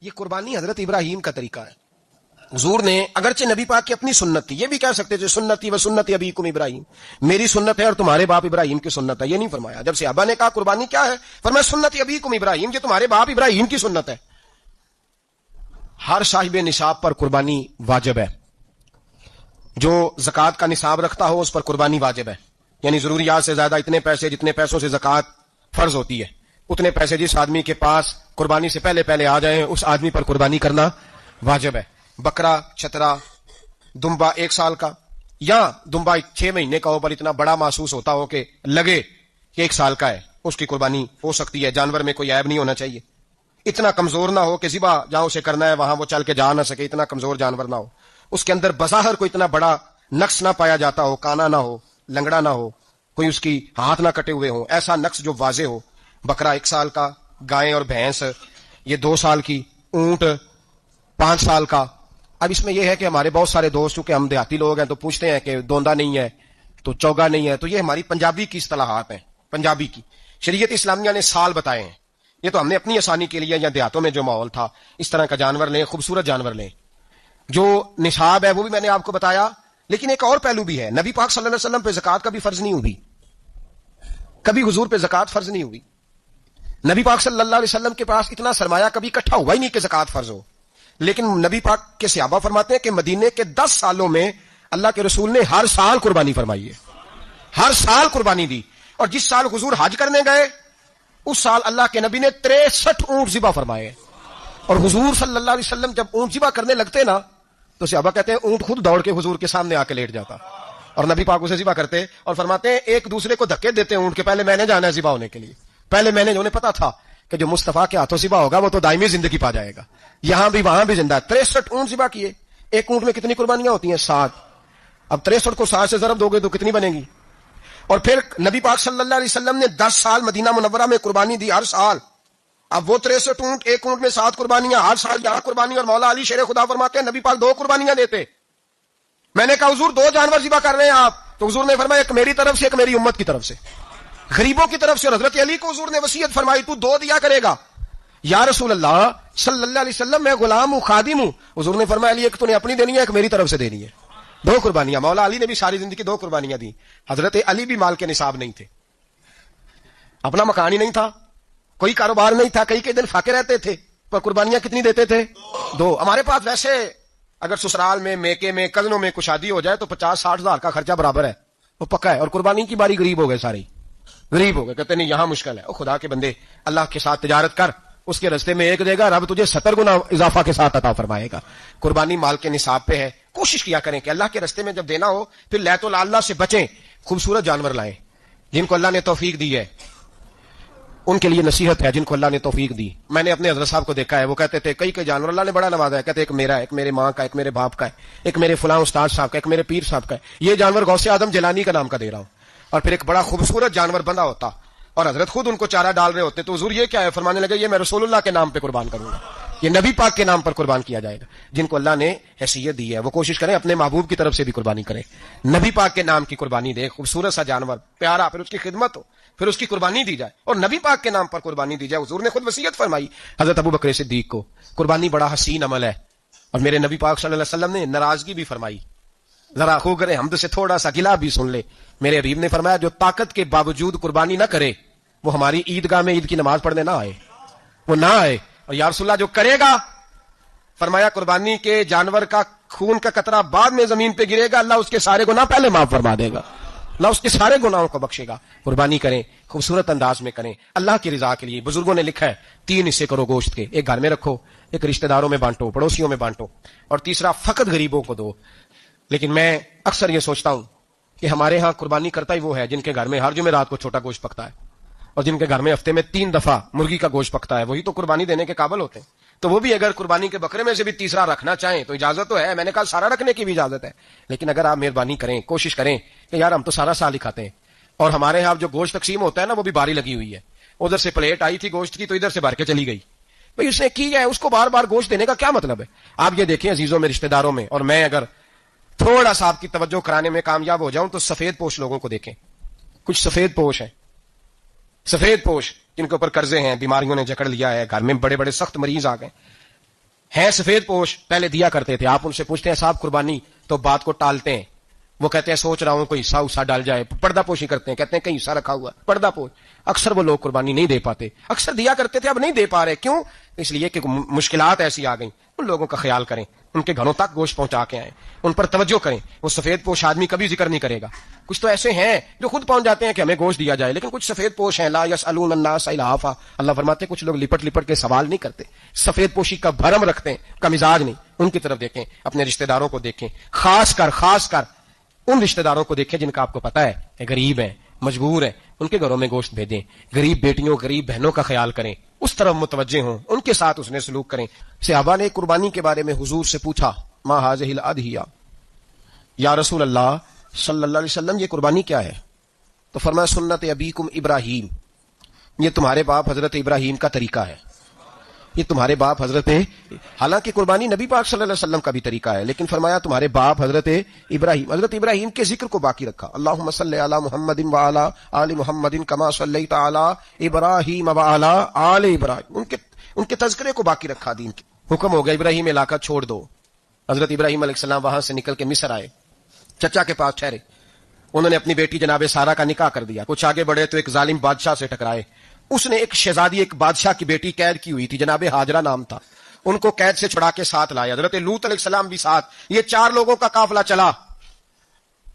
یہ قربانی حضرت ابراہیم کا طریقہ ہے. حضور نے اگرچہ نبی پاک کی اپنی سنت تھی, یہ بھی کہہ سکتے تھے سنتی و سنت ابیکم ابراہیم, میری سنت ہے اور تمہارے باپ ابراہیم کی سنت ہے, یہ نہیں فرمایا. جب صحابہ نے کہا قربانی کیا ہے, فرمایا سنت ابیکم ابراہیم, یہ تمہارے باپ ابراہیم کی سنت ہے. ہر صاحب نصاب پر قربانی واجب ہے. جو زکوٰۃ کا نصاب رکھتا ہو اس پر قربانی واجب ہے, یعنی ضروریات سے زیادہ اتنے پیسے, جتنے پیسوں سے زکوٰۃ فرض ہوتی ہے اتنے پیسے جس آدمی کے پاس قربانی سے پہلے آ جائیں اس آدمی پر قربانی کرنا واجب ہے. بکرا, چترا, دمبا 1 سال کا, یا دمبا 6 مہینے کا ہو پر اتنا بڑا محسوس ہوتا ہو کہ لگے کہ 1 سال کا ہے, اس کی قربانی ہو سکتی ہے. جانور میں کوئی عیب نہیں ہونا چاہیے, اتنا کمزور نہ ہو کہ ذبح جہاں اسے کرنا ہے وہاں وہ چل کے جا نہ سکے, اتنا کمزور جانور نہ ہو, اس کے اندر بظاہر کوئی اتنا بڑا نقص نہ پایا جاتا ہو, کانا نہ ہو, لنگڑا نہ ہو, کوئی اس کی ہاتھ نہ کٹے ہوئے ہوں, ایسا نقص جو واضح ہو. بکرا 1 سال کا, گائیں اور بھینس یہ 2 سال کی, اونٹ 5 سال کا. اب اس میں یہ ہے کہ ہمارے بہت سارے دوست, چونکہ ہم دیہاتی لوگ ہیں تو پوچھتے ہیں کہ دوندا نہیں ہے تو چوگا نہیں ہے, تو یہ ہماری پنجابی کی اصطلاحات ہیں. پنجابی کی شریعت اسلامیہ نے سال بتائے ہیں, یہ تو ہم نے اپنی آسانی کے لیے, یا دیہاتوں میں جو ماحول تھا اس طرح کا جانور لیں, خوبصورت جانور لیں. جو نصاب ہے وہ بھی میں نے آپ کو بتایا, لیکن ایک اور پہلو بھی ہے. نبی پاک صلی اللہ علیہ وسلم پہ زکوٰۃ کبھی فرض نہیں ہوئی, کبھی حضور پہ زکوٰۃ فرض نہیں ہوئی. نبی پاک صلی اللہ علیہ وسلم کے پاس اتنا سرمایہ کبھی اکٹھا ہوا ہی نہیں کہ زکوٰۃ فرض ہو. لیکن نبی پاک کے صحابہ فرماتے ہیں کہ مدینے کے 10 سالوں میں اللہ کے رسول نے ہر سال قربانی فرمائی ہے, ہر سال قربانی دی. اور جس سال حضور حج کرنے گئے اس سال اللہ کے نبی نے 63 اونٹ ذبح فرمائے. اور حضور صلی اللہ علیہ وسلم جب اونٹ ذبح کرنے لگتے نا تو صحابہ کہتے ہیں اونٹ خود دوڑ کے حضور کے سامنے آ کے لیٹ جاتا, اور نبی پاک اسے ذبح کرتے اور فرماتے ہیں ایک دوسرے کو دھکے دیتے اونٹ کے, پہلے میں نے جانا ہے ذبح ہونے کے لیے, پہلے میں نے, جو انہیں پتا تھا کہ جو مصطفیٰ کے ہاتھوں ذبح ہوگا وہ تو دائمی زندگی پا جائے گا, یہاں بھی وہاں بھی زندہ. 63 اونٹ ذبح کیے. ایک اونٹ میں کتنی قربانیاں ہوتی ہیں؟ 7. اب 63 کو 7 سے ضرب دو گے تو کتنی بنے گی؟ اور پھر نبی پاک صلی اللہ علیہ وسلم نے 10 سال مدینہ منورہ میں قربانی دی, ہر سال. اب وہ 63 اونٹ, ایک اونٹ میں 7 قربانیاں, ہر سال یہاں قربانی. اور مولا علی شیر خدا فرماتے ہیں نبی پاک 2 قربانیاں دیتے. میں نے کہا حضور 2 جانور ذبح کر رہے ہیں آپ, تو حضور نے فرمایا ایک میری طرف سے, ایک میری امت کی طرف سے, غریبوں کی طرف سے. اور حضرت علی کو حضور نے وصیت فرمائی تو 2 دیا کرے گا. یا رسول اللہ صلی اللہ علیہ وسلم میں غلام ہوں, خادم ہوں. حضور نے فرمایا علی ایک تو نے اپنی دینی ہے, ایک میری طرف سے دینی ہے. 2 قربانیاں. مولا علی نے بھی ساری زندگی 2 قربانیاں دی. حضرت علی بھی مال کے نصاب نہیں تھے, اپنا مکان ہی نہیں تھا, کوئی کاروبار نہیں تھا, کئی دن فاقے رہتے تھے, پر قربانیاں کتنی دیتے تھے؟ 2. ہمارے پاس ویسے اگر سسرال میں, میکے میں, کزنوں میں کچھ شادی ہو جائے تو 50-60 ہزار کا خرچہ برابر ہے, وہ پکا ہے. اور قربانی کی باری غریب ہو گئے, سارے غریب ہو گئے, کہتے نہیں یہاں مشکل ہے. او خدا کے بندے, اللہ کے ساتھ تجارت کر, اس کے رستے میں 1 دے گا, رب تجھے 70 گنا اضافہ کے ساتھ عطا فرمائے گا. قربانی مال کے نصاب پہ ہے. کوشش کیا کریں کہ اللہ کے رستے میں جب دینا ہو پھر لیت اللہ سے بچیں, خوبصورت جانور لائیں. جن کو اللہ نے توفیق دی ہے ان کے لیے نصیحت ہے, جن کو اللہ نے توفیق دی. میں نے اپنے حضرت صاحب کو دیکھا ہے, وہ کہتے تھے کئی جانور اللہ نے بڑا نوازا ہے, کہتے ایک میرا ہے, ایک میرے ماں کا, ایک میرے باپ کا ہے, ایک میرے فلاں استاد صاحب کا, ایک میرے پیر صاحب کا ہے. یہ جانور غوث اعظم جیلانی کا نام کا دے رہا ہوں. اور پھر ایک بڑا خوبصورت جانور بندہ ہوتا اور حضرت خود ان کو چارہ ڈال رہے ہوتے, تو حضور یہ کیا ہے؟ فرمانے لگے یہ میں رسول اللہ کے نام پہ قربان کروں گا, یہ نبی پاک کے نام پر قربان کیا جائے گا. جن کو اللہ نے حیثیت دی ہے وہ کوشش کریں اپنے محبوب کی طرف سے بھی قربانی کریں, نبی پاک کے نام کی قربانی دے. خوبصورت سا جانور پیارا, پھر اس کی خدمت ہو, پھر اس کی قربانی دی جائے, اور نبی پاک کے نام پر قربانی دی جائے. حضور نے خود وصیت فرمائی حضرت ابو بکر صدیق کو, قربانی بڑا حسین عمل ہے. اور میرے نبی پاک صلی اللہ علیہ وسلم نے ناراضگی بھی فرمائی, ذرا خوگر حمد سے تھوڑا سا گلا بھی سن لے. میرے حبیب نے فرمایا جو طاقت کے باوجود قربانی نہ کرے وہ ہماری عیدگاہ میں عید کی نماز پڑھنے نہ آئے, وہ نہ آئے. اور یا رسول اللہ جو کرے گا, فرمایا قربانی کے جانور کا خون کا قطرہ بعد میں زمین پہ گرے گا, اللہ اس کے سارے گناہ پہلے معاف فرما دے گا, اللہ اس کے سارے گناہوں کو بخشے گا. قربانی کریں, خوبصورت انداز میں کریں, اللہ کی رضا کے لیے. بزرگوں نے لکھا ہے 3 حصے کرو گوشت کے, 1 گھر میں رکھو, 1 رشتہ داروں میں بانٹو, پڑوسیوں میں بانٹو, اور تیسرا فقط غریبوں کو دو. لیکن میں اکثر یہ سوچتا ہوں کہ ہمارے ہاں قربانی کرتا ہی وہ ہے جن کے گھر میں ہر جمعرات کو چھوٹا گوشت پکتا ہے, اور جن کے گھر میں ہفتے میں 3 دفعہ مرغی کا گوشت پکتا ہے, وہی تو قربانی دینے کے قابل ہوتے ہیں. تو وہ بھی اگر قربانی کے بکرے میں سے بھی تیسرا رکھنا چاہیں تو اجازت تو ہے, میں نے کہا سارا رکھنے کی بھی اجازت ہے. لیکن اگر آپ مہربانی کریں, کوشش کریں کہ یار ہم تو سارا سال ہی کھاتے ہیں, اور ہمارے یہاں جو گوشت تقسیم ہوتا ہے نا وہ بھی باری لگی ہوئی ہے, ادھر سے پلیٹ آئی تھی گوشت کی تو ادھر سے بھر کے چلی گئی. بھئی اس نے کی ہے, اس کو بار بار گوشت دینے کا کیا مطلب ہے؟ آپ یہ دیکھیں عزیزوں میں, رشتہ داروں میں, اور میں اگر تھوڑا سا آپ کی توجہ کرانے میں کامیاب ہو جاؤں تو سفید پوش لوگوں کو دیکھیں. کچھ سفید پوش ہیں, سفید پوش جن کے اوپر قرضے ہیں, بیماریوں نے جکڑ لیا ہے, گھر میں بڑے بڑے سخت مریض آ گئے, ہیں سفید پوش، پہلے دیا کرتے تھے. آپ ان سے پوچھتے ہیں صاحب قربانی، تو بات کو ٹالتے ہیں. وہ کہتے ہیں سوچ رہا ہوں کوئی حصہ اسا ڈال جائے. پردہ پوشی کرتے ہیں، کہتے ہیں کہیں حصہ رکھا ہوا پردہ پوش. اکثر وہ لوگ قربانی نہیں دے پاتے. اکثر دیا کرتے تھے، اب نہیں دے پا رہے. کیوں؟ اس لیے کہ مشکلات ایسی آ گئیں. ان لوگوں کا خیال کریں، ان کے گھروں تک گوشت پہنچا کے آئیں، ان پر توجہ کریں. وہ سفید پوش آدمی کبھی ذکر نہیں کرے گا. کچھ تو ایسے ہیں جو خود پہنچ جاتے ہیں کہ ہمیں گوشت دیا جائے، لیکن کچھ سفید پوش ہیں لا یسألون الناس الہافا. اللہ فرماتے ہیں کچھ لوگ لپٹ لپٹ کے سوال نہیں کرتے، سفید پوشی کا بھرم رکھتے ہیں، کا مزاج نہیں. ان کی طرف دیکھیں، اپنے رشتہ داروں کو دیکھیں، خاص کر ان رشتہ داروں کو دیکھیں جن کا آپ کو پتا ہے کہ غریب ہیں، مجبور ہیں. ان کے گھروں میں گوشت بھیجیں. غریب بیٹیوں، غریب بہنوں کا خیال کریں، اس طرف متوجہ ہوں، ان کے ساتھ اس نے سلوک کریں. صحابہ نے قربانی کے بارے میں حضور سے پوچھا ما هذه الاضحیہ، یا رسول اللہ صلی اللہ علیہ وسلم یہ قربانی کیا ہے؟ تو فرمایا سنت ابیکم ابراہیم، یہ تمہارے باپ حضرت ابراہیم کا طریقہ ہے. یہ تمہارے باپ حضرت، حالانکہ قربانی نبی پاک صلی اللہ علیہ وسلم کا بھی طریقہ ہے، لیکن فرمایا تمہارے باپ حضرت ابراہیم کے ذکر کو باقی رکھا. اللہم صلی علی محمد وعلی آل محمد کما صلیت علی ابراہیم وعلی آل ابراہیم. ان کے تذکرے کو باقی رکھا. دین کے حکم ہو گیا ابراہیم علاقہ چھوڑ دو. حضرت ابراہیم علیہ السلام وہاں سے نکل کے مصر آئے، چچا کے پاس ٹھہرے. انہوں نے اپنی بیٹی جناب سارہ کا نکاح کر دیا. کچھ آگے بڑھے تو ایک ظالم بادشاہ سے ٹکرائے. اس نے ایک شہزادی، ایک بادشاہ کی بیٹی قید کی ہوئی تھی، جناب ہاجرہ نام تھا. ان کو قید سے چھڑا کے ساتھ لائے. حضرت لوط علیہ السلام بھی ساتھ. یہ 4 لوگوں کا قافلہ چلا،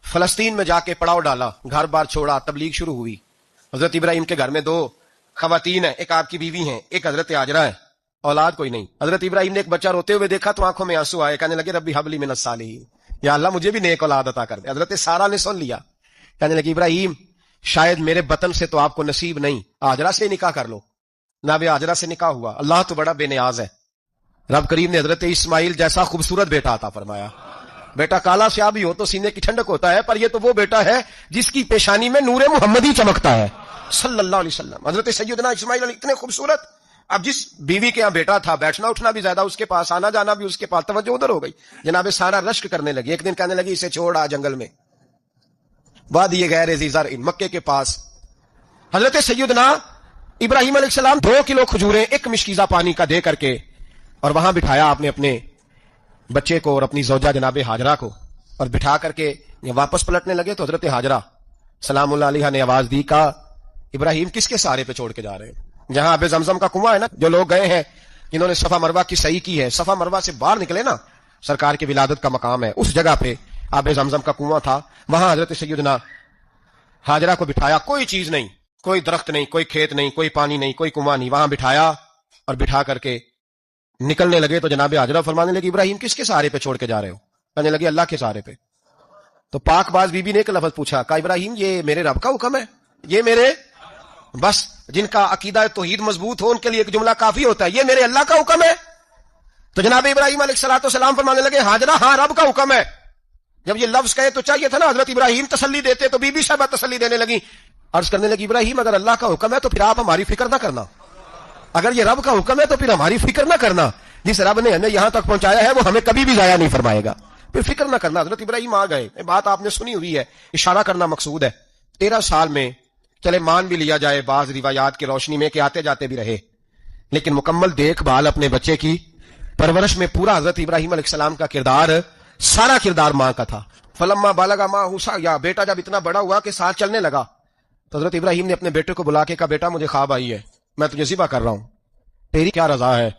فلسطین میں جا کے پڑاؤ ڈالا، گھر بار چھوڑا، تبلیغ شروع ہوئی. حضرت ابراہیم کے گھر میں 2 خواتین ہیں، ایک آپ کی بیوی ہیں، ایک حضرت ہاجرہ ہے. اولاد کوئی نہیں. حضرت ابراہیم نے ایک بچہ روتے ہوئے دیکھا تو آنکھوں میں آنسو آئے. کہنے لگے ربی حب لی من الصالحین، یا اللہ مجھے بھی نیک اولاد عطا کر دے. حضرت سارہ نے سن لیا. کہنے لگی ابراہیم شاید میرے بطن سے تو آپ کو نصیب نہیں، ہاجرہ سے نکاح کر لو. جناب ہاجرہ سے نکاح ہوا. اللہ تو بڑا بے نیاز ہے. رب کریم نے حضرت اسماعیل جیسا خوبصورت بیٹا عطا فرمایا. بیٹا کالا سیاہ بھی ہو تو سینے کی ٹھنڈک ہوتا ہے، پر یہ تو وہ بیٹا ہے جس کی پیشانی میں نور محمدی چمکتا ہے صلی اللہ علیہ وسلم. حضرت سیدنا اسماعیل علیہ اتنے خوبصورت. اب جس بیوی کے یہاں بیٹا تھا، بیٹھنا اٹھنا بھی زیادہ اس کے پاس، آنا جانا بھی اس کے پاس، توجہ ادھر ہو گئی. جناب سارا رشک کرنے لگی. ایک دن کہنے لگی اسے چھوڑ آ جنگل میں، وادی غیر ذی زرع مکے کے پاس. حضرت سیدنا ابراہیم علیہ السلام 2 کلو کھجوریں ایک مشکیزہ پانی کا دے کر کے، اور وہاں بٹھایا آپ نے اپنے بچے کو اور اپنی زوجہ جناب ہاجرہ کو، اور بٹھا کر کے واپس پلٹنے لگے تو حضرت ہاجرہ سلام اللہ علیہ نے آواز دی، کہا ابراہیم کس کے سہارے پہ چھوڑ کے جا رہے ہیں؟ جہاں آب زمزم کا کنواں ہے نا، جو لوگ گئے ہیں جنہوں نے صفا مروہ کی صحیح کی ہے، صفا مروہ سے باہر نکلے نا، سرکار کی ولادت کا مقام ہے، اس جگہ پہ آب زمزم کا کنواں تھا. وہاں حضرت سیدنا ہاجرہ کو بٹھایا. کوئی چیز نہیں، کوئی درخت نہیں، کوئی کھیت نہیں، کوئی پانی نہیں، کوئی کنواں نہیں. وہاں بٹھایا اور بٹھا کر کے نکلنے لگے تو جناب ہاجرہ فرمانے لگی ابراہیم کس کے سہارے پہ چھوڑ کے جا رہے ہو؟ کہنے لگے اللہ کے سہارے پہ. تو پاک باز بی بی نے ایک لفظ پوچھا، کہا ابراہیم یہ میرے رب کا حکم ہے؟ یہ میرے، بس جن کا عقیدہ توحید مضبوط ہو ان کے لیے ایک جملہ کافی ہوتا ہے، یہ میرے اللہ کا حکم ہے. تو جناب ابراہیم علیہ الصلوۃ والسلام فرمانے لگے ہاجرہ ہاں رب کا حکم ہے. جب یہ لفظ کہے تو چاہیے تھا نا حضرت ابراہیم تسلی دیتے، تو بی بی صاحبہ تسلی دینے لگی. عرض کرنے لگی ابراہیم اگر اللہ کا حکم ہے تو پھر آپ ہماری فکر نہ کرنا. اگر یہ رب کا حکم ہے تو پھر ہماری فکر نہ کرنا. جس رب نے ہمیں یہاں تک پہنچایا ہے وہ ہمیں کبھی بھی ضائع نہیں فرمائے گا، پھر فکر نہ کرنا. حضرت ابراہیم آ گئے. بات آپ نے سنی ہوئی ہے، اشارہ کرنا مقصود ہے. 13 سال میں چلے مان بھی لیا جائے بعض روایات کی روشنی میں کہ آتے جاتے بھی رہے، لیکن مکمل دیکھ بھال اپنے بچے کی پرورش میں پورا حضرت ابراہیم علیہ السلام کا کردار، سارا کردار ماں کا تھا. فلما بالغ معه سعیا، بیٹا جب اتنا بڑا ہوا کہ ساتھ چلنے لگا تو حضرت ابراہیم نے اپنے بیٹے کو بلا کے کہا بیٹا مجھے خواب آئی ہے، میں تجھے ذبح کر رہا ہوں، تیری کیا رضا ہے؟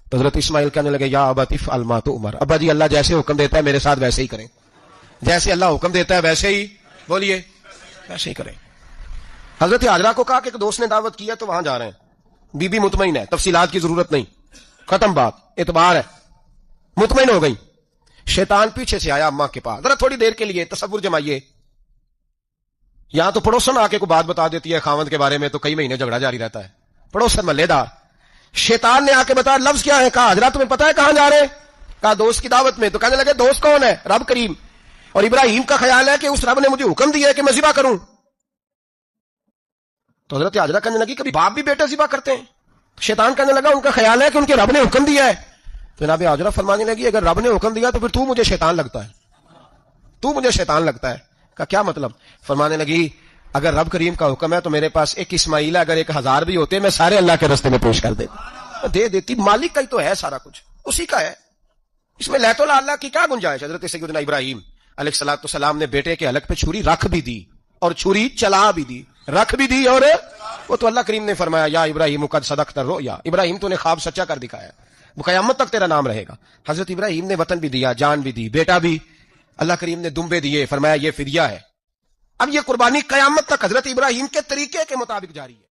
تو حضرت اسماعیل کہنے لگے یا ابا افعل ما تؤمر، ابا جی اللہ جیسے حکم دیتا ہے میرے ساتھ ویسے ہی کریں، جیسے اللہ حکم دیتا ہے ویسے ہی بولیے ویسے ہی کریں. حضرت ہاجرہ کو کہا کہ ایک دوست نے دعوت کی ہے تو وہاں جا رہے ہیں. بی بی مطمئن ہے، تفصیلات کی ضرورت نہیں، ختم بات، اعتبار ہے، مطمئن ہو گئی. شیطان پیچھے سے آیا اماں کے پاس. ذرا تھوڑی دیر کے لیے تصور جمائیے، یہاں تو پڑوسن آ کے کوئی بات بتا دیتی ہے خاوند کے بارے میں تو کئی مہینے جھگڑا جاری رہتا ہے، پڑوسن محلے دار. شیطان نے آ کے بتایا لفظ کیا ہے؟ کہا حضرات تمہیں پتا ہے کہاں جا رہے ہیں؟ کہا دوست کی دعوت میں. تو کہنے لگے دوست کون ہے؟ رب کریم. اور ابراہیم کا خیال ہے کہ اس رب نے مجھے حکم دیا ہے کہ میں ذبح کروں. تو حضرت ہاجرہ کہنے لگی کبھی باپ بھی بیٹا ذبح کرتے ہیں؟ شیطان کہنے لگا ان کا خیال ہے کہ ان کے رب نے حکم دیا ہے. تو جناب ہاجرہ فرمانے لگی اگر رب نے حکم دیا تو پھر تو مجھے شیطان لگتا ہے، تو مجھے شیطان لگتا ہے. کہا کیا مطلب؟ فرمانے لگی اگر رب کریم کا حکم ہے تو میرے پاس ایک اسماعیل ہے، اگر 1000 بھی ہوتے میں سارے اللہ کے رستے میں پیش کر دیتی، دے دیتی. مالک کا ہی تو ہے سارا کچھ، اسی کا ہے، اس میں لیت اللہ کی کیا گنجائش؟ حضرت سیدنا ابراہیم علیہ الصلوۃ والسلام نے بیٹے کے حلق پہ چھری رکھ بھی دی اور چھری چلا بھی دی، رکھ بھی دی، اور وہ تو اللہ کریم نے فرمایا یا ابراہیم قد صدقت الرؤیا، ابراہیم تو نے خواب سچا کر دکھایا، وہ قیامت تک تیرا نام رہے گا۔ حضرت ابراہیم نے وطن بھی دیا، جان بھی دی، بیٹا بھی، اللہ کریم نے دمبے دیے، فرمایا یہ فدیہ ہے۔ اب یہ قربانی قیامت تک حضرت ابراہیم کے طریقے کے مطابق جاری ہے۔